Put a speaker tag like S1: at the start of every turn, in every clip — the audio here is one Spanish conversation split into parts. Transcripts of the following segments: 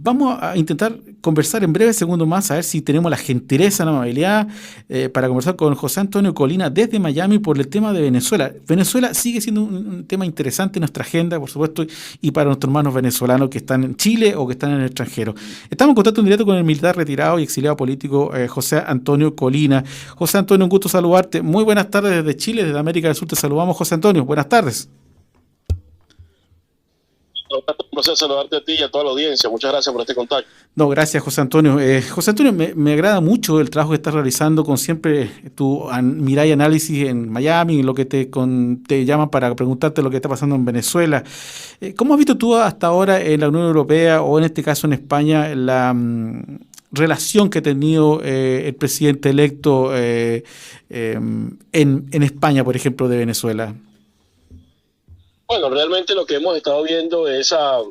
S1: Vamos a intentar conversar en breve segundos más, a ver si tenemos la gentileza, la amabilidad para conversar con José Antonio Colina desde Miami por el tema de Venezuela. Venezuela sigue siendo un tema interesante en nuestra agenda, por supuesto, y para nuestros hermanos venezolanos que están en Chile o que están en el extranjero. Estamos en contacto en directo con el militar retirado y exiliado político José Antonio Colina. José Antonio, un gusto saludarte. Muy buenas tardes desde Chile, desde América del Sur. Te saludamos, José Antonio. Buenas tardes.
S2: Un placer saludarte a ti y a toda la audiencia. Muchas gracias por este contacto.
S1: No, gracias, José Antonio. José Antonio, me agrada mucho el trabajo que estás realizando con siempre tu mirada y análisis en Miami, lo que te llaman para preguntarte lo que está pasando en Venezuela. ¿Cómo has visto tú hasta ahora en la Unión Europea o en este caso en España la relación que ha tenido el presidente electo en España, por ejemplo, de Venezuela?
S2: Bueno, realmente lo que hemos estado viendo es a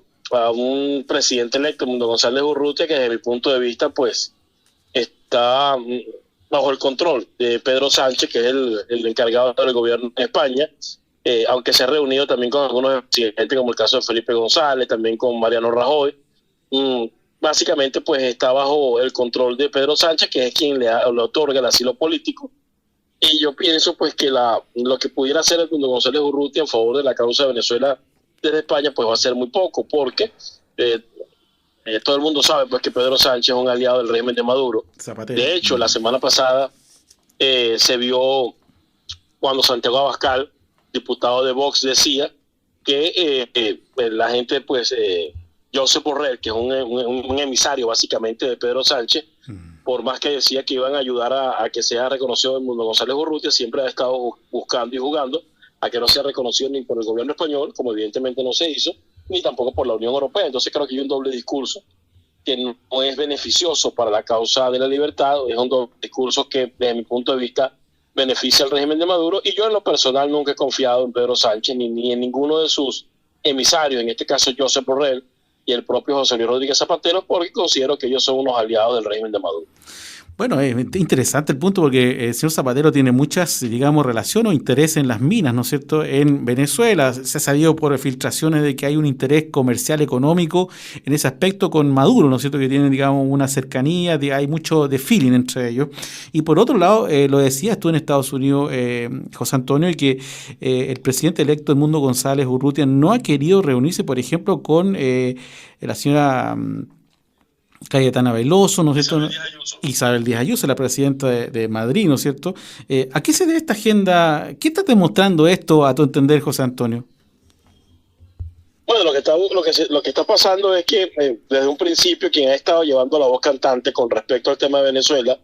S2: un presidente electo, Mundo González Urrutia, que desde mi punto de vista, pues, está bajo el control de Pedro Sánchez, que es el encargado del gobierno de España, aunque se ha reunido también con algunos presidentes, como el caso de Felipe González, también con Mariano Rajoy. Básicamente, pues, está bajo el control de Pedro Sánchez, que es quien le otorga el asilo político. Y yo pienso pues que lo que pudiera hacer el Mundo González Urrutia en favor de la causa de Venezuela desde España pues va a ser muy poco, porque todo el mundo sabe pues que Pedro Sánchez es un aliado del régimen de Maduro.
S1: Zapatero.
S2: De hecho, la semana pasada se vio cuando Santiago Abascal, diputado de Vox, decía que la gente pues Josep Borrell, que es un emisario básicamente de Pedro Sánchez, por más que decía que iban a ayudar a que sea reconocido el Mundo González Urrutia, siempre ha estado buscando y jugando a que no sea reconocido ni por el gobierno español, como evidentemente no se hizo, ni tampoco por la Unión Europea. Entonces creo que hay un doble discurso que no es beneficioso para la causa de la libertad, es un doble discurso que desde mi punto de vista beneficia al régimen de Maduro, y yo en lo personal nunca he confiado en Pedro Sánchez ni en ninguno de sus emisarios, en este caso Josep Borrell y el propio José Luis Rodríguez Zapatero, porque considero que ellos son unos aliados del régimen de Maduro.
S1: Bueno, es interesante el punto porque el señor Zapatero tiene muchas, digamos, relación o interés en las minas, ¿no es cierto?, en Venezuela. Se ha sabido por filtraciones de que hay un interés comercial económico en ese aspecto con Maduro, ¿no es cierto?, que tienen, digamos, una cercanía, hay mucho de feeling entre ellos. Y por otro lado, lo decías tú en Estados Unidos, José Antonio, y que el presidente electo Edmundo González Urrutia no ha querido reunirse, por ejemplo, con la señora Cayetana Veloso, ¿no es cierto? Isabel Díaz Ayuso, la presidenta de Madrid, ¿no es cierto? ¿A qué se debe esta agenda? ¿Qué está demostrando esto, a tu entender, José Antonio?
S2: Bueno, lo que está pasando es que desde un principio quien ha estado llevando la voz cantante con respecto al tema de Venezuela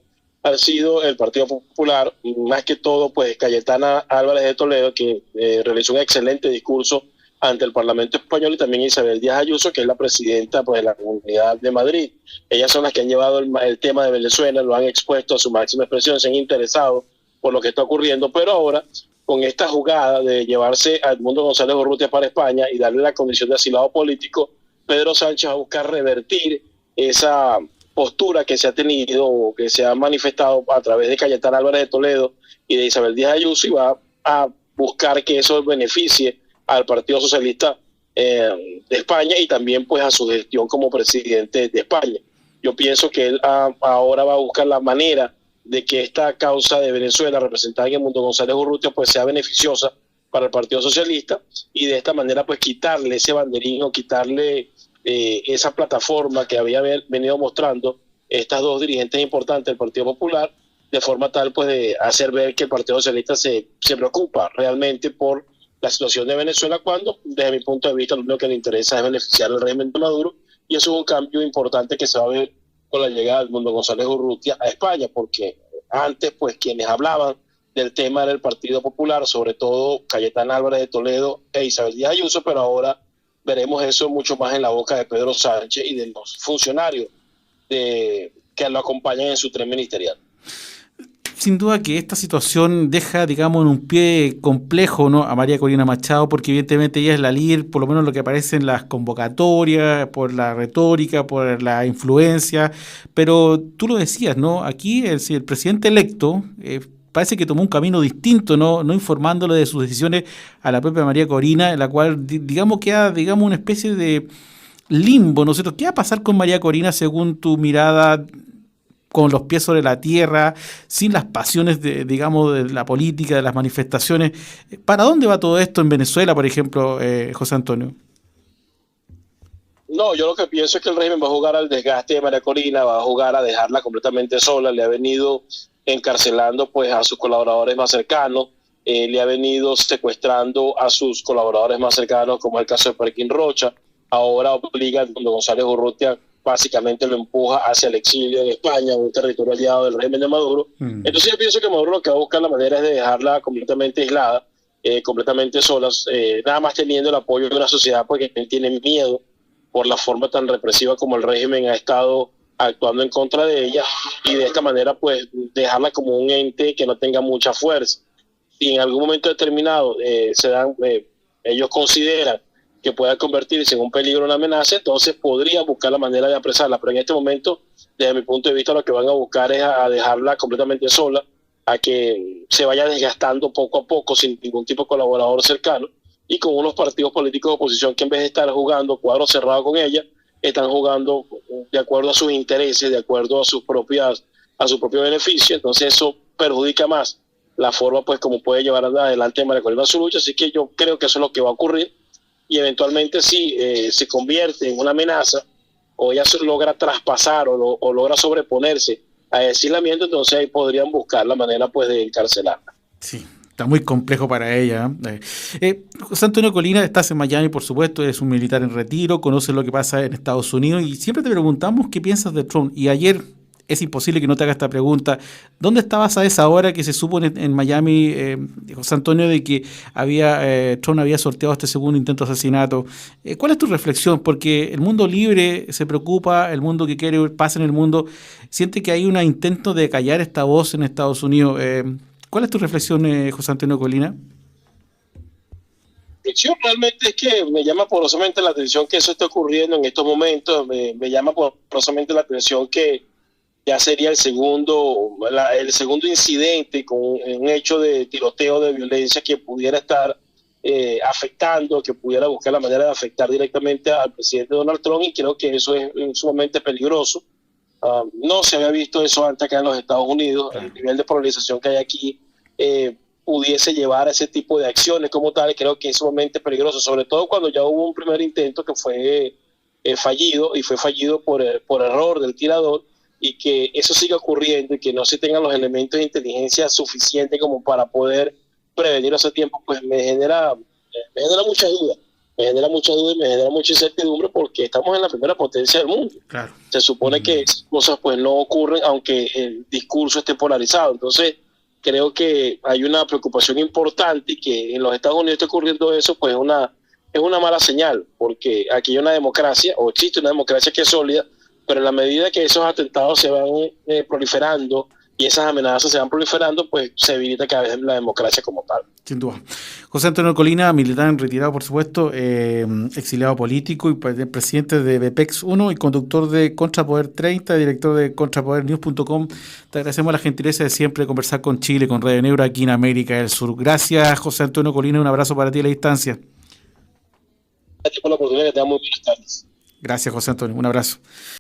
S2: ha sido el Partido Popular, más que todo pues Cayetana Álvarez de Toledo, que realizó un excelente discurso ante el Parlamento español, y también Isabel Díaz Ayuso, que es la presidenta pues, de la Comunidad de Madrid. Ellas son las que han llevado el tema de Venezuela, lo han expuesto a su máxima expresión, se han interesado por lo que está ocurriendo, pero ahora, con esta jugada de llevarse a Edmundo González Urrutia para España y darle la condición de asilado político, Pedro Sánchez va a buscar revertir esa postura que se ha tenido o que se ha manifestado a través de Cayetana Álvarez de Toledo y de Isabel Díaz Ayuso, y va a buscar que eso beneficie al Partido Socialista de España y también pues a su gestión como presidente de España. Yo pienso que él ahora va a buscar la manera de que esta causa de Venezuela representada en el Mundo González Urrutia pues sea beneficiosa para el Partido Socialista, y de esta manera pues quitarle ese banderín o quitarle esa plataforma que había venido mostrando estas dos dirigentes importantes del Partido Popular, de forma tal pues de hacer ver que el Partido Socialista se preocupa realmente por la situación de Venezuela, cuando desde mi punto de vista lo único que le interesa es beneficiar al régimen de Maduro, y eso es un cambio importante que se va a ver con la llegada del Mundo González Urrutia a España, porque antes pues quienes hablaban del tema era el Partido Popular, sobre todo Cayetana Álvarez de Toledo e Isabel Díaz Ayuso, pero ahora veremos eso mucho más en la boca de Pedro Sánchez y de los funcionarios que lo acompañan en su tren ministerial.
S1: Sin duda que esta situación deja, digamos, en un pie complejo, ¿no?, a María Corina Machado, porque evidentemente ella es la líder, por lo menos lo que aparece en las convocatorias, por la retórica, por la influencia, pero tú lo decías, ¿no? Aquí el presidente electo parece que tomó un camino distinto, no informándole de sus decisiones a la propia María Corina, en la cual, digamos, queda, digamos, una especie limbo, ¿no es cierto? ¿Qué va a pasar con María Corina según tu mirada, con los pies sobre la tierra, sin las pasiones digamos, de la política, de las manifestaciones? ¿Para dónde va todo esto en Venezuela, por ejemplo, José Antonio?
S2: No, yo lo que pienso es que el régimen va a jugar al desgaste de María Corina, va a jugar a dejarla completamente sola. Le ha venido encarcelando pues a sus colaboradores más cercanos, le ha venido secuestrando a sus colaboradores más cercanos, como es el caso de Perkin Rocha. Ahora obliga a don González Urrutia, básicamente lo empuja hacia el exilio en España, un territorio aliado del régimen de Maduro. Entonces yo pienso que Maduro lo que va a buscar la manera es de dejarla completamente aislada, completamente sola, nada más teniendo el apoyo de una sociedad porque tiene miedo por la forma tan represiva como el régimen ha estado actuando en contra de ella, y de esta manera pues dejarla como un ente que no tenga mucha fuerza. Si en algún momento determinado ellos consideran que pueda convertirse en un peligro, una amenaza, entonces podrían buscar la manera de apresarla, pero en este momento, desde mi punto de vista, lo que van a buscar es a dejarla completamente sola, a que se vaya desgastando poco a poco sin ningún tipo de colaborador cercano, y con unos partidos políticos de oposición que en vez de estar jugando cuadro cerrado con ella, están jugando de acuerdo a sus intereses, de acuerdo a su propio beneficio. Entonces eso perjudica más la forma pues como puede llevar adelante María Corina su lucha. Así que yo creo que eso es lo que va a ocurrir, y eventualmente si se convierte en una amenaza o ella logra traspasar o logra sobreponerse a ese aislamiento, entonces ahí podrían buscar la manera pues de encarcelarla.
S1: Sí, está muy complejo para ella. José Antonio Colina, estás en Miami, por supuesto, eres un militar en retiro, conoces lo que pasa en Estados Unidos y siempre te preguntamos qué piensas de Trump. Y ayer es imposible que no te haga esta pregunta. ¿Dónde estabas a esa hora que se supo en Miami, José Antonio, de que Trump había sorteado este segundo intento de asesinato? ¿Cuál es tu reflexión? Porque el mundo libre se preocupa, el mundo que quiere paz en el mundo, siente que hay un intento de callar esta voz en Estados Unidos. ¿Cuál es tu reflexión, José Antonio Colina?
S2: Realmente es que me llama poderosamente la atención que eso esté ocurriendo en estos momentos. Me llama poderosamente la atención que ya sería el segundo incidente con un hecho de tiroteo, de violencia que pudiera estar afectando, que pudiera buscar la manera de afectar directamente al presidente Donald Trump, y creo que eso es sumamente peligroso. No se había visto eso antes acá en los Estados Unidos. El nivel de polarización que hay aquí pudiese llevar a ese tipo de acciones como tal, creo que es sumamente peligroso, sobre todo cuando ya hubo un primer intento que fue fallido, y fue fallido por error del tirador, y que eso siga ocurriendo y que no se tengan los elementos de inteligencia suficientes como para poder prevenir ese tiempo, pues me genera muchas dudas. Me genera mucha duda y me genera mucha incertidumbre, porque estamos en la primera potencia del mundo.
S1: Claro.
S2: Se supone que esas cosas pues no ocurren aunque el discurso esté polarizado. Entonces creo que hay una preocupación importante, y que en los Estados Unidos esté ocurriendo eso pues es una mala señal, porque aquí hay una democracia, o existe una democracia que es sólida, pero en la medida que esos atentados se van proliferando y esas amenazas se van proliferando, pues se debilita cada vez la democracia como tal.
S1: Sin duda. José Antonio Colina, militar retirado, por supuesto, exiliado político y presidente de BPEX 1 y conductor de Contrapoder 30, director de contrapodernews.com. Te agradecemos la gentileza de siempre conversar con Chile, con Radio Neura, aquí en América del Sur. Gracias, José Antonio Colina, un abrazo para ti a la distancia.
S2: Gracias por la oportunidad, que tengan muy buenas tardes.
S1: Gracias, José Antonio, un abrazo.